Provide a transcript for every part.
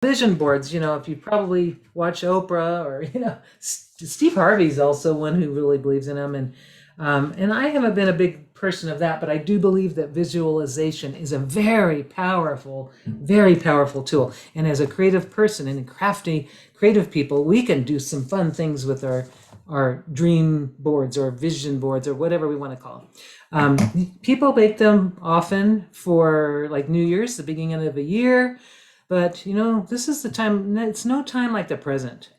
vision boards, if you probably watch Oprah or, Steve Harvey's also one who really believes in them. And I haven't been a big person of that, but I do believe that visualization is a very powerful tool. And as a creative person and crafty creative people, we can do some fun things with our dream boards or vision boards or whatever we want to call them. People make them often for like New Year's, the beginning of a year. But this is the time. It's no time like the present.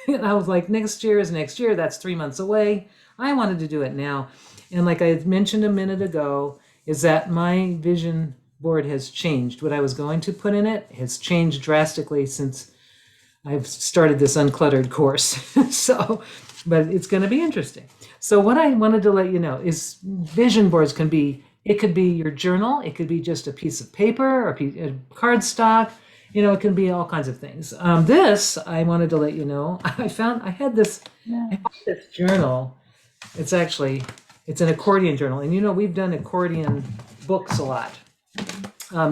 And I was like, next year is next year. That's 3 months away. I wanted to do it now. And like I mentioned a minute ago, is that my vision board has changed. What I was going to put in it has changed drastically since I've started this uncluttered course. So, but it's going to be interesting. So what I wanted to let you know is vision boards it could be your journal. It could be just a piece of paper or a cardstock. It can be all kinds of things. This, I wanted to let you know, I had this journal. It's an accordion journal. And we've done accordion books a lot.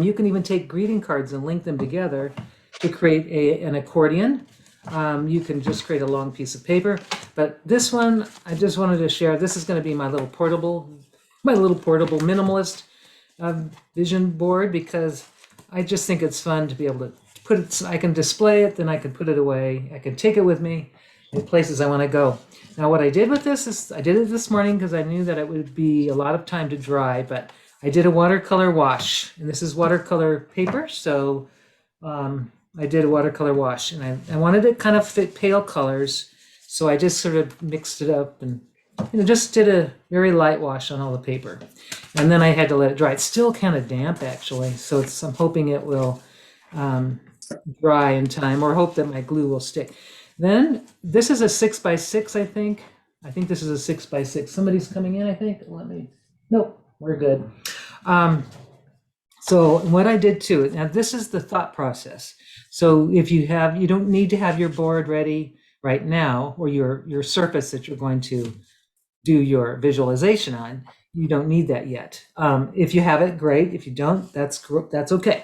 You can even take greeting cards and link them together to create an accordion. You can just create a long piece of paper. But this one, I just wanted to share. This is going to be my little portable minimalist vision board, because I just think it's fun to be able to put it. I can display it, then I can put it away. I can take it with me in places I want to go. Now, what I did with this is I did it this morning because I knew that it would be a lot of time to dry, but I did a watercolor wash, and this is watercolor paper. So I did a watercolor wash, and I wanted it kind of fit pale colors. So I just sort of mixed it up and just did a very light wash on all the paper. And then I had to let it dry. It's still kind of damp, actually. So I'm hoping it will dry in time, or hope that my glue will stick. Then this is a 6x6, I think. I think this is a 6x6. Somebody's coming in, I think. Nope, we're good. So what I did too, now this is the thought process. So if you don't need to have your board ready right now, or your surface that you're going to do your visualization on. You don't need that yet. If you have it, great. If you don't, that's okay.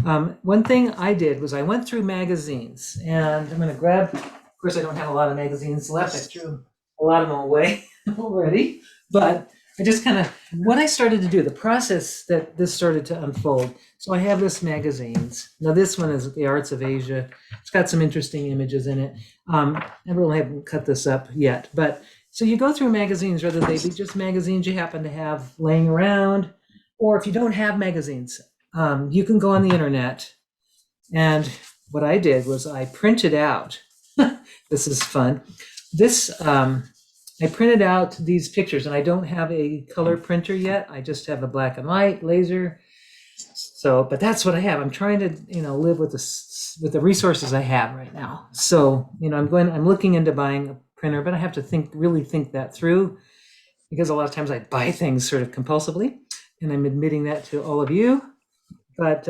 One thing I did was I went through magazines, and I'm going to grab, of course, I don't have a lot of magazines left. I threw a lot of them away already, but I just what I started to do, the process that this started to unfold. So I have this magazines. Now this one is The Arts of Asia. It's got some interesting images in it. I really haven't cut this up yet, but so you go through magazines, whether they be just magazines you happen to have laying around, or if you don't have magazines, you can go on the internet. And what I did was I printed out, this is fun. I printed out these pictures, and I don't have a color printer yet. I just have a black and white laser. So, but that's what I have. I'm trying to, live with the resources I have right now. So, I'm looking into buying a printer, but I have to really think that through, because a lot of times I buy things sort of compulsively, and I'm admitting that to all of you. But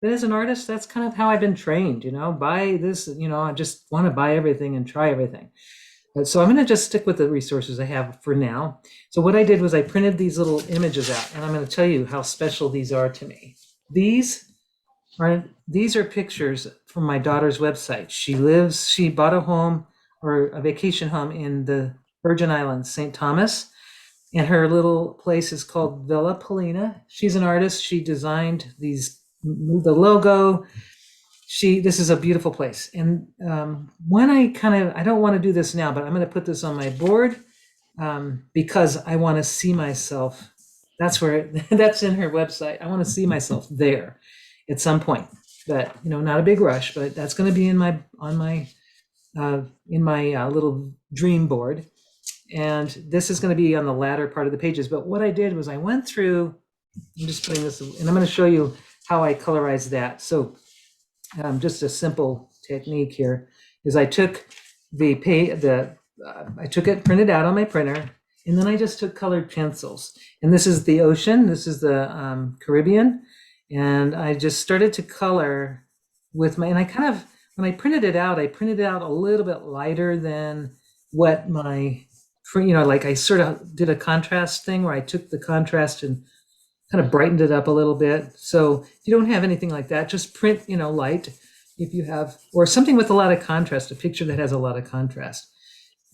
as an artist, that's kind of how I've been trained, buy this, I just want to buy everything and try everything. So I'm going to just stick with the resources I have for now. So what I did was I printed these little images out, and I'm going to tell you how special these are to me. These are pictures from my daughter's website. She bought a home, or a vacation home, in the Virgin Islands, St. Thomas, and her little place is called Villa Polina. She's an artist. She designed the logo. This is a beautiful place. And when I don't want to do this now, but I'm going to put this on my board because I want to see myself. That's in her website. I want to see myself there at some point, but not a big rush, but that's going to be in my little dream board. And this is going to be on the latter part of the pages. But what I did was I went through, I'm just putting this, and I'm going to show you how I colorized that. So just a simple technique here is I took I took it printed out on my printer, and then I just took colored pencils. And this is the ocean. This is the Caribbean. And I just started to color with when I printed it out, I printed it out a little bit lighter than what like I sort of did a contrast thing where I took the contrast and kind of brightened it up a little bit. So if you don't have anything like that, just print, light. if you have, or something with a lot of contrast, a picture that has a lot of contrast.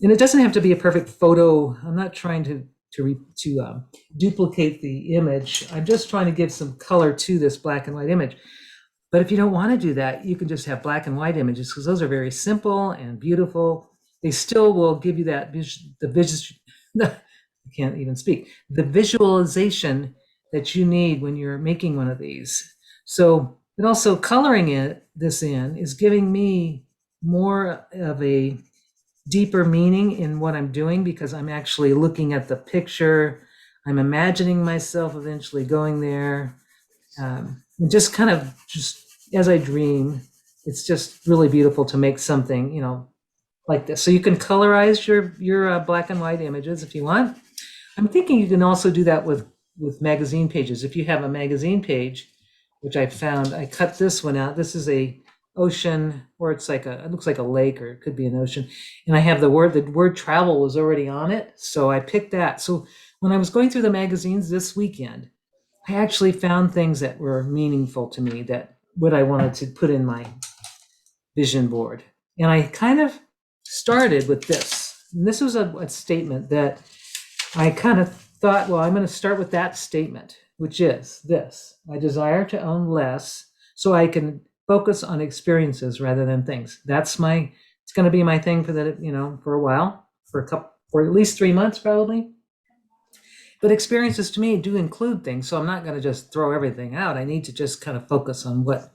And it doesn't have to be a perfect photo. I'm not trying to duplicate the image. I'm just trying to give some color to this black and white image. But if you don't want to do that, you can just have black and white images because those are very simple and beautiful. They still will give you that I can't even speak, the visualization that you need when you're making one of these. So, and also coloring this in is giving me more of a deeper meaning in what I'm doing because I'm actually looking at the picture. I'm imagining myself eventually going there. And just kind of just as I dream, it's just really beautiful to make something, like this. So you can colorize your black and white images if you want. I'm thinking you can also do that with magazine pages. If you have a magazine page, which I found, I cut this one out. This is a ocean, or it looks like a lake, or it could be an ocean. And I have the word travel was already on it. So I picked that. So when I was going through the magazines this weekend, I actually found things that were meaningful to me, that what I wanted to put in my vision board. And I kind of started with this. And this was a statement that I kind of thought, well, I'm going to start with that statement, which is this: I desire to own less so I can focus on experiences rather than things. It's going to be my thing for a while, for at least 3 months, probably. But experiences to me do include things. So I'm not going to just throw everything out. I need to just kind of focus on what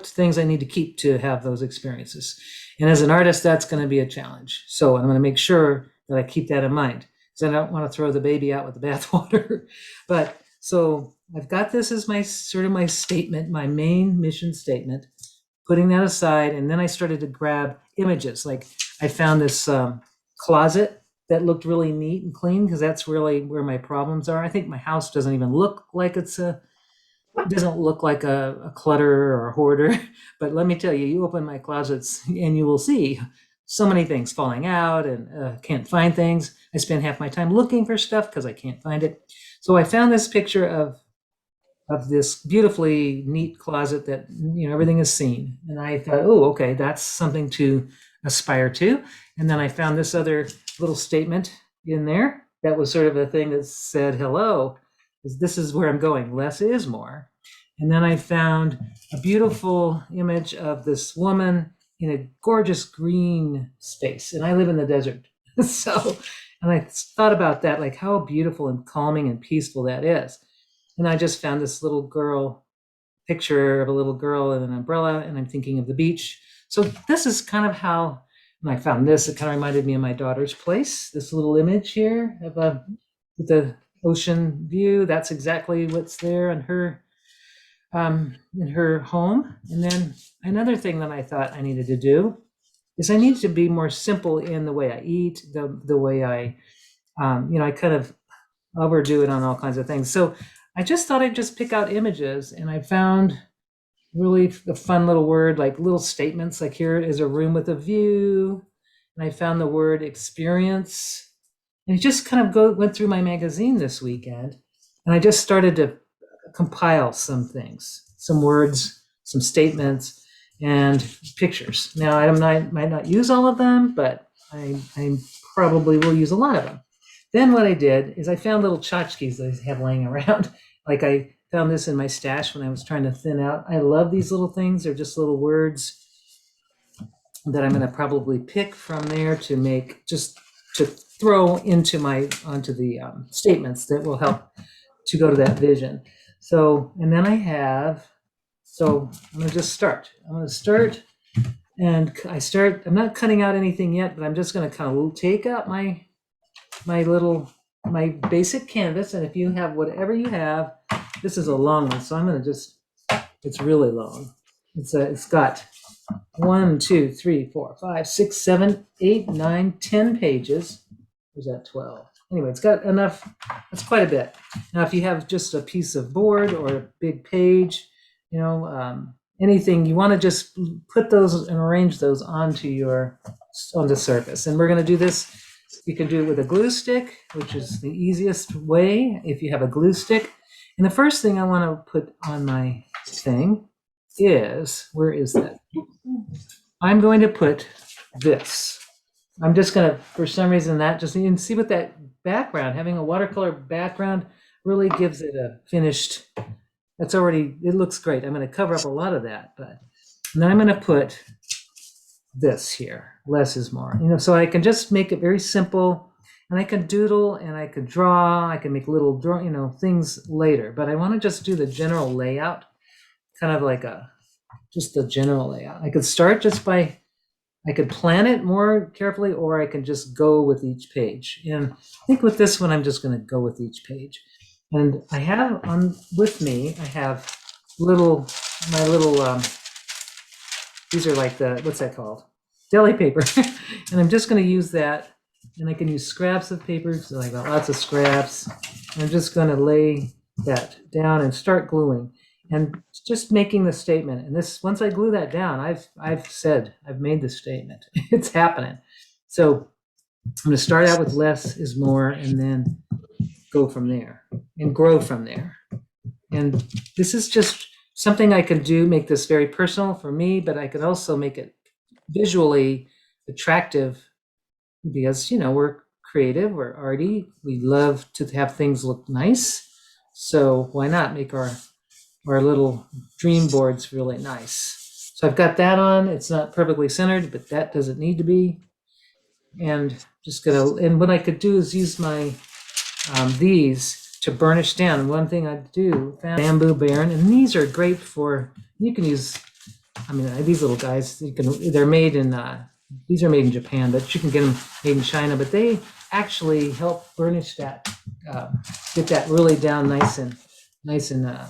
things I need to keep to have those experiences. And as an artist, that's going to be a challenge. So I'm going to make sure that I keep that in mind, because I don't want to throw the baby out with the bathwater. But so I've got this as my statement, my main mission statement, putting that aside. And then I started to grab images. Like I found this closet that looked really neat and clean, because that's really where my problems are. I think my house doesn't even look like it doesn't look like a clutter or a hoarder. But let me tell you, you open my closets and you will see so many things falling out, and can't find things. I spend half my time looking for stuff because I can't find it. So I found this picture of this beautifully neat closet that everything is seen, and I thought, oh, okay, that's something to aspire to. And then I found this other little statement in there that was sort of a thing that said, hello, this is where I'm going, less is more. And then I found a beautiful image of this woman in a gorgeous green space, and I live in the desert. So, and I thought about that, like how beautiful and calming and peaceful that is. And I just found this picture of a little girl in an umbrella, and I'm thinking of the beach. So this is kind of how, when I found this, it kind of reminded me of my daughter's place. This little image here of with the ocean view. That's exactly what's there in her home. And then another thing that I thought I needed to do is I needed to be more simple in the way I eat, the way I kind of overdo it on all kinds of things. So I just thought I'd just pick out images, and I found really a fun little word, like little statements, like here is a room with a view. And I found the word experience. And it just kind of went through my magazine this weekend. And I just started to compile some things, some words, some statements, and pictures. Now, might not use all of them, but I probably will use a lot of them. Then what I did is I found little tchotchkes that I have laying around. Like I found this in my stash when I was trying to thin out. I love these little things. They're just little words that I'm going to probably pick from there to throw onto the statements that will help to go to that vision. So, and then I'm going to just start. I'm not cutting out anything yet, but I'm just going to kind of take out my basic canvas. And if you have whatever you have, this is a long one, so I'm going to it's really long. It's got 1, 2, 3, 4, 5, 6, 7, 8, 9, 10 pages. Or is that 12? Anyway, it's got enough. That's quite a bit. Now, if you have just a piece of board or a big page, anything, you want to just put those and arrange those on the surface. And we're going to do this. You can do it with a glue stick, which is the easiest way if you have a glue stick. And the first thing I want to put on my thing is, where is that? I'm going to put this. I'm just going to, for some reason, that just, you can see with that background, having a watercolor background really gives it a finished, that's already, it looks great. I'm going to cover up a lot of that, but then I'm going to put this here. Less is more, so I can just make it very simple, and I can doodle and I could draw, I can make little things later, but I want to just do the general layout, kind of like just the general layout. I could start just by, I could plan it more carefully, or I can just go with each page. And I think with this one, I'm just going to go with each page. And I have with me, I have my little, these are like what's that called? Deli paper. And I'm just going to use that. And I can use scraps of paper. So I got lots of scraps. I'm just going to lay that down and start gluing. And just making the statement. And this, once I glue that down, I've made the statement. It's happening. So I'm going to start out with less is more, and then go from there and grow from there. And this is just something I can do, make this very personal for me, but I could also make it visually attractive because, we're creative, we're arty, we love to have things look nice. So why not make our little dream board's really nice. So I've got that on. It's not perfectly centered, but that doesn't need to be. And and what I could do is use my, these to burnish down. One thing I do, bamboo baron, and these are great for, you can use, these little guys, they're made in, these are made in Japan, but you can get them made in China, but they actually help burnish that, get that really down nice and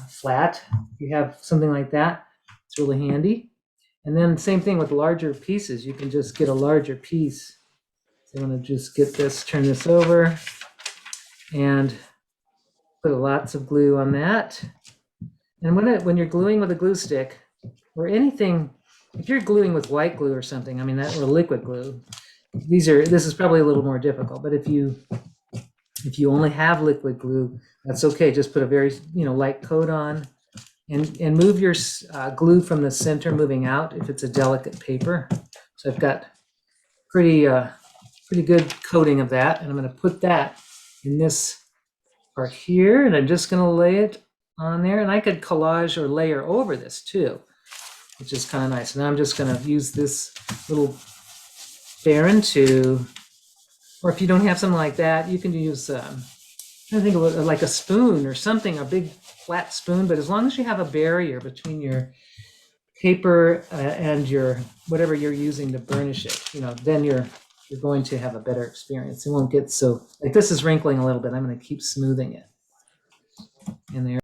flat. If you have something like that, it's really handy. And then same thing with larger pieces. You can just get a larger piece. So I'm going to just get this, turn this over, and put lots of glue on that. And when you're gluing with a glue stick or anything, if you're gluing with white glue or something, or liquid glue, this is probably a little more difficult. But if you only have liquid glue, that's okay. Just put a very light coat on, and move your glue from the center, moving out if it's a delicate paper. So I've got pretty good coating of that, and I'm going to put that in this part here, and I'm just going to lay it on there. And I could collage or layer over this too, which is kind of nice. And I'm just going to use this little baron or if you don't have something like that, you can use, I think of it like a spoon or something, a big flat spoon, but as long as you have a barrier between your paper and your, whatever you're using to burnish it, then you're going to have a better experience. It won't get so, like this is wrinkling a little bit. I'm going to keep smoothing it in there.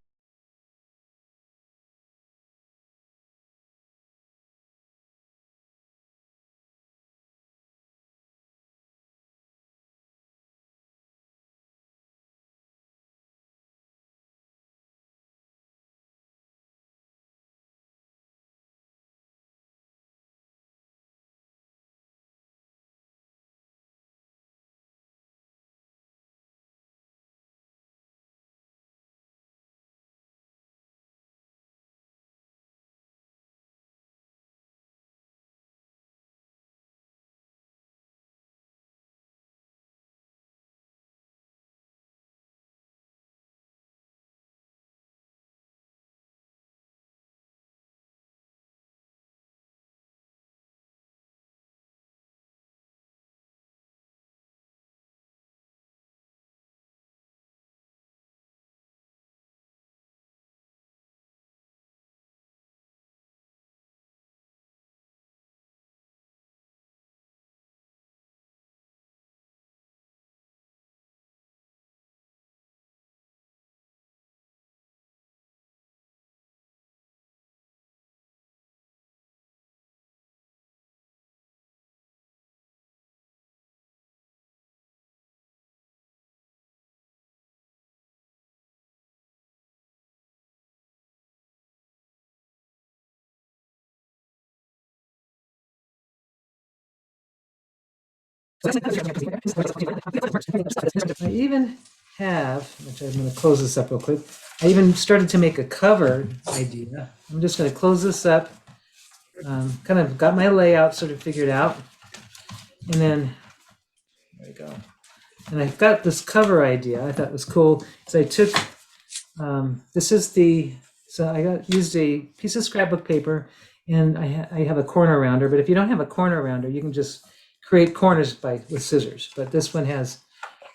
I even have, which I'm going to close this up real quick. I even started to make a cover idea. I'm just going to close this up. Kind of got my layout sort of figured out. And then, there we go. And I've got this cover idea I thought was cool. So I took, so I used a piece of scrapbook paper, and I have a corner rounder, but if you don't have a corner rounder, you can just create corners with scissors. But this one has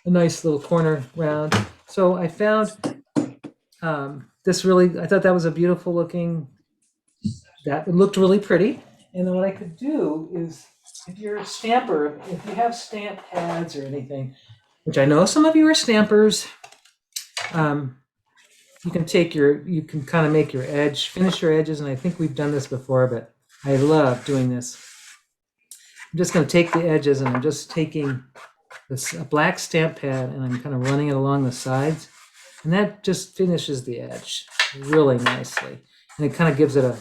a nice little corner round. So I found I thought that was a beautiful looking, that looked really pretty. And then what I could do is, if you're a stamper, if you have stamp pads or anything, which I know some of you are stampers, you can kind of make your edge, finish your edges, and I think we've done this before, but I love doing this. I'm just going to take the edges, and I'm just taking a black stamp pad, and I'm kind of running it along the sides, and that just finishes the edge really nicely, and it kind of gives it a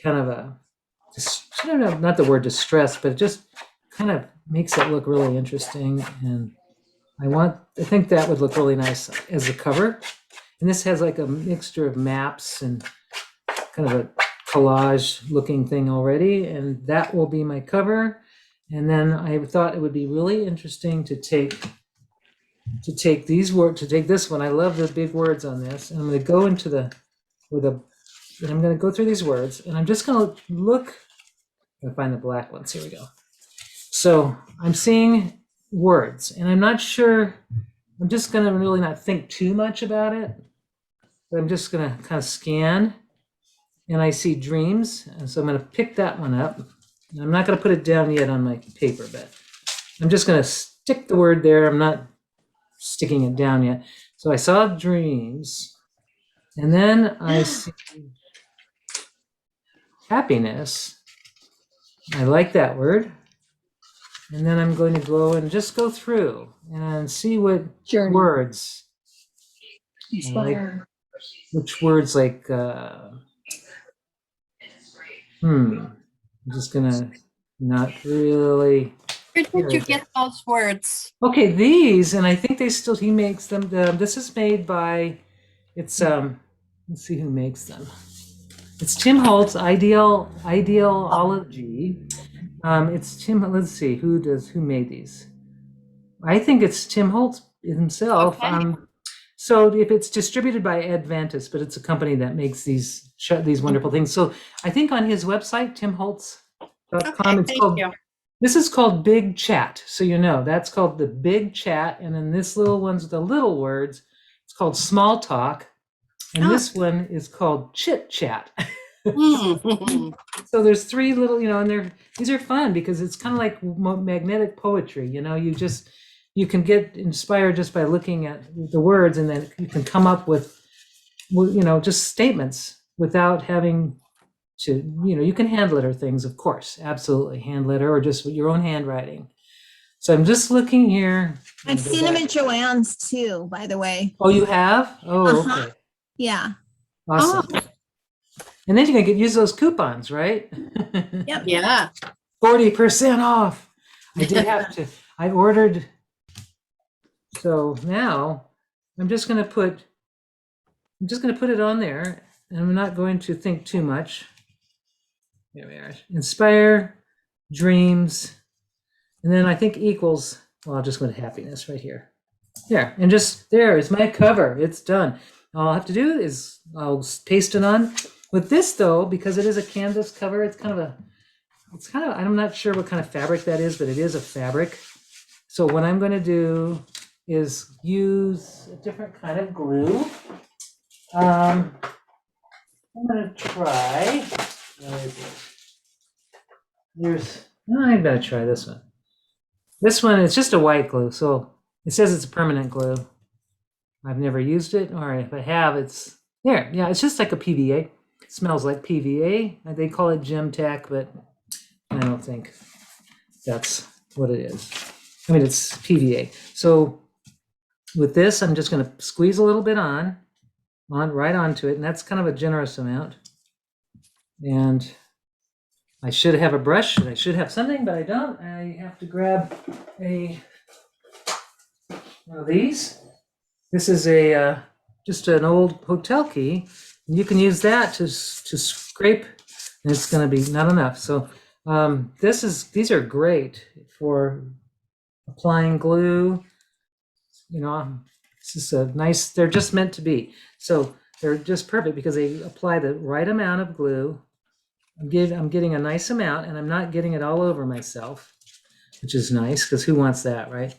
kind of a, I don't know, not the word distress, but it just kind of makes it look really interesting, and I think that would look really nice as a cover. And this has like a mixture of maps and kind of a collage looking thing already, and that will be my cover. And then I thought it would be really interesting to take these words, to take this one. I love the big words on this, and I'm going to go into and I'm going to go through these words, and I'm just going to look. I'll find the black ones. Here we go. So I'm seeing words, and I'm not sure. I'm just going to really not think too much about it. But I'm just going to kind of scan, and I see dreams, and so I'm going to pick that one up. And I'm not going to put it down yet on my paper, but I'm just going to stick the word there. I'm not sticking it down yet. So I saw dreams, and then I see happiness. I like that word. And then I'm going to go and just go through and see what words. Inspire. Which words like, I'm just gonna not really. Where did you get those words? Okay, these, and I think he makes them. This is made by, let's see who makes them. It's Tim Holtz, Ideology. It's Tim, let's see, who made these? I think it's Tim Holtz himself. Okay. So if it's distributed by Advantis, but it's a company that makes these wonderful things. So I think on his website, timholtz.com, Okay, this is called Big Chat. So that's called the Big Chat. And then this little one's with the little words, it's called Small Talk. And this one is called Chit Chat. So there's three little, and these are fun because it's kind of like magnetic poetry. You can get inspired just by looking at the words, and then you can come up with, just statements without having to, you can hand letter things, of course, absolutely, hand letter or just your own handwriting. So I'm just looking here. I've seen them at Joann's too, by the way. Oh, you have? Oh, okay. Yeah. Awesome. Oh. And then you can use those coupons, right? Yep. Yeah. 40% off. I did have to, I ordered. So now I'm just going to put it on there, and I'm not going to think too much. Here we are. Inspire, dreams, and then I think equals, well, I'll just go to happiness right here. There, and just there is my cover. It's done. All I'll have to do is I'll paste it on. With this though, because it is a canvas cover, it's kind of, I'm not sure what kind of fabric that is, but it is a fabric. So what I'm going to do is use a different kind of glue. I'm going to try, I'm going to try this one. This one is just a white glue, so it says it's a permanent glue. I've never used it, or if I have, it's there. Yeah, it's just like a PVA. It smells like PVA. They call it gem tack, but I don't think that's what it is. I mean, it's PVA. So with this, I'm just going to squeeze a little bit right onto it, and that's kind of a generous amount. And I should have a brush, and I should have something, but I don't. I have to grab one of these. This is just an old hotel key, You can use that to scrape, and it's going to be not enough. So these are great for applying glue. You know, this is a nice, they're just meant to be. So they're just perfect because they apply the right amount of glue. I'm getting a nice amount, and I'm not getting it all over myself, which is nice because who wants that, right?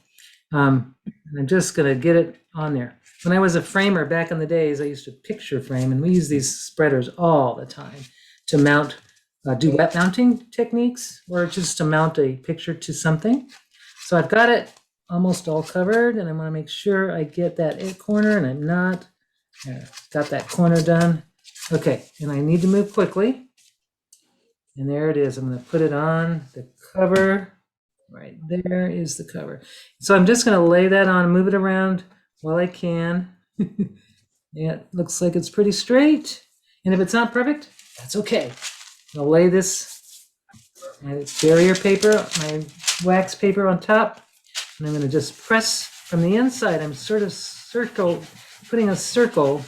And I'm just going to get it on there. When I was a framer back in the days, I used to picture frame, and we use these spreaders all the time to mount, do wet mounting techniques, or just to mount a picture to something. So I've got it almost all covered, and I want to make sure I get that corner, and I'm not. Got that corner done. Okay, and I need to move quickly. And there it is. I'm going to put it on the cover. Right there is the cover. So I'm just going to lay that on, move it around while I can. Yeah, it looks like it's pretty straight. And if it's not perfect, that's okay. I'll lay this barrier paper, my wax paper on top, and I'm going to just press from the inside. I'm sort of putting a circle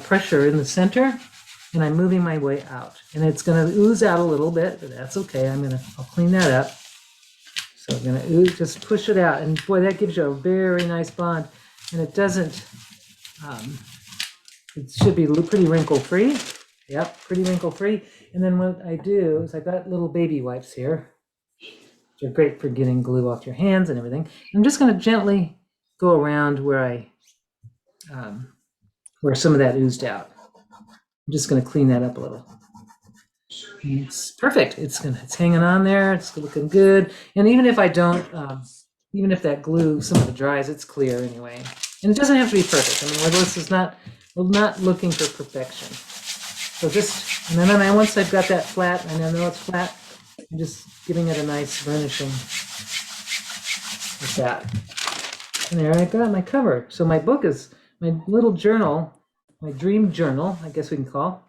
pressure in the center, and I'm moving my way out. And it's going to ooze out a little bit, but that's okay. I'll clean that up. So I'm going to just push it out, and boy, that gives you a very nice bond. And it doesn't. It should be pretty wrinkle-free. Yep, pretty wrinkle-free. And then what I do is I've got little baby wipes here, which are great for getting glue off your hands and everything. I'm just going to gently go around where some of that oozed out. I'm just going to clean that up a little. It's perfect. It's hanging on there. It's looking good. And even if I don't, even if that glue, some of it dries, it's clear anyway. And it doesn't have to be perfect. I mean, we're not looking for perfection. So and then once I've got that flat, and I know it's flat, I'm just giving it a nice burnishing with that. And there I got my cover. So my book is, my little journal, my dream journal, I guess we can call,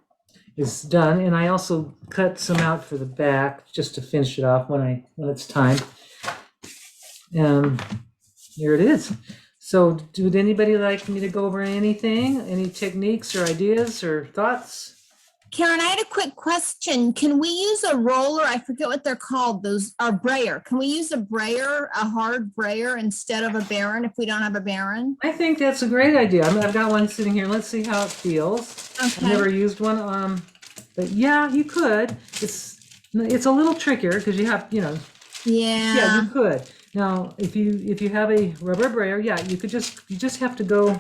is done. And I also cut some out for the back just to finish it off when it's time. Here it is. So would anybody like me to go over anything, any techniques or ideas or thoughts? Karen, I had a quick question. Can we use a roller? I forget what they're called. Those are brayer. Can we use a brayer, a hard brayer, instead of a Baron if we don't have a Baron? I think that's a great idea. I mean, I've got one sitting here. Let's see how it feels. Okay. I've never used one. But yeah, you could. It's a little trickier because you have, Yeah. Yeah, you could. Now, if you have a rubber brayer, yeah, you just have to go.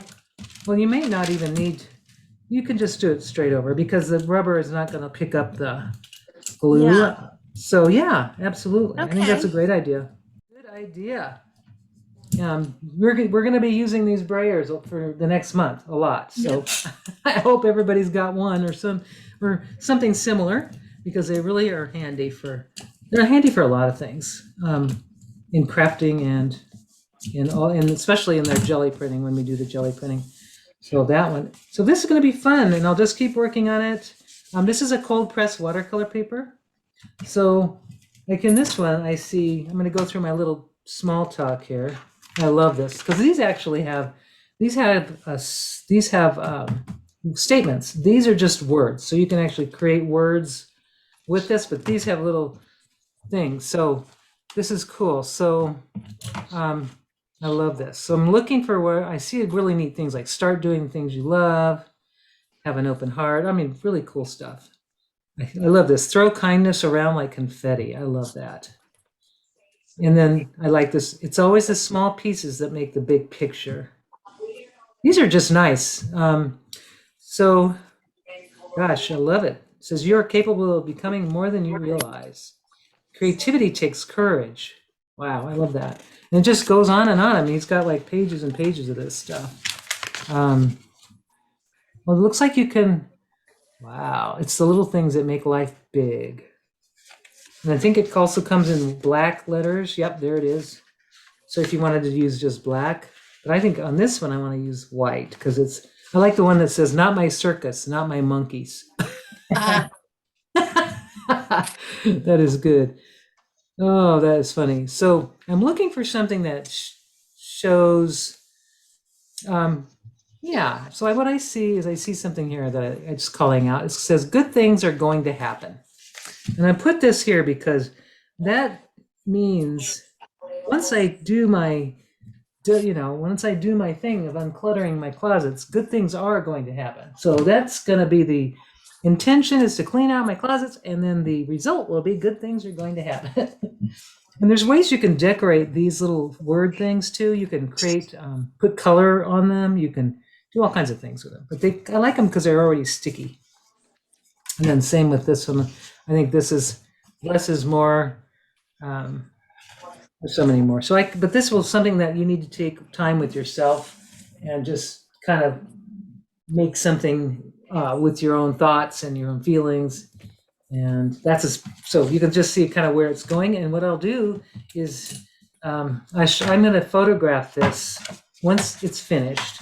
Well, you may not even need. You can just do it straight over because the rubber is not going to pick up the glue. Yeah. So yeah, absolutely. I think that's a Okay. great idea. Good idea. We're going to be using these brayers for the next month a lot. So I hope everybody's got one or something similar because they really are handy they're handy for a lot of things in crafting and especially in their jelly printing when we do the jelly printing. So that one. So this is going to be fun, and I'll just keep working on it. This is a cold press watercolor paper. So like in this one, I'm going to go through my little small talk here. I love this because these have statements. These are just words, so you can actually create words with this. But these have little things. So this is cool. So I love this. So I'm looking for where I see really neat things like start doing things you love, have an open heart. I mean, really cool stuff. I love this. Throw kindness around like confetti. I love that. And then I like this. It's always the small pieces that make the big picture. These are just nice. So, gosh, I love it. It says you're capable of becoming more than you realize. Creativity takes courage. Wow, I love that. And it just goes on and on. I mean, he's got like pages and pages of this stuff. Well, it looks like you can, wow, it's the little things that make life big. And I think it also comes in black letters. Yep, there it is. So if you wanted to use just black, but I think on this one, I want to use white because I like the one that says, not my circus, not my monkeys. That is good. Oh, that is funny. So I'm looking for something that shows Yeah. So what I see is I see something here that I'm just calling out. It says good things are going to happen. And I put this here because that means once I do my, once I do my thing of uncluttering my closets, good things are going to happen. So that's going to be the intention, is to clean out my closets, and then the result will be good things are going to happen. And there's ways you can decorate these little word things too. You can create, put color on them. You can do all kinds of things with them. But I like them because they're already sticky. And then same with this one. I think this is less is more. There's so many more. But this was something that you need to take time with yourself and just kind of make something with your own thoughts and your own feelings. And so you can just see kind of where it's going. And what I'll do is I'm going to photograph this once it's finished.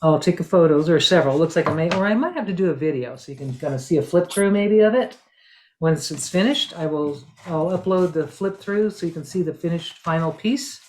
I'll take photos or several. It looks like I might have to do a video so you can kind of see a flip through maybe of it. Once it's finished, I'll upload the flip through so you can see the finished final piece.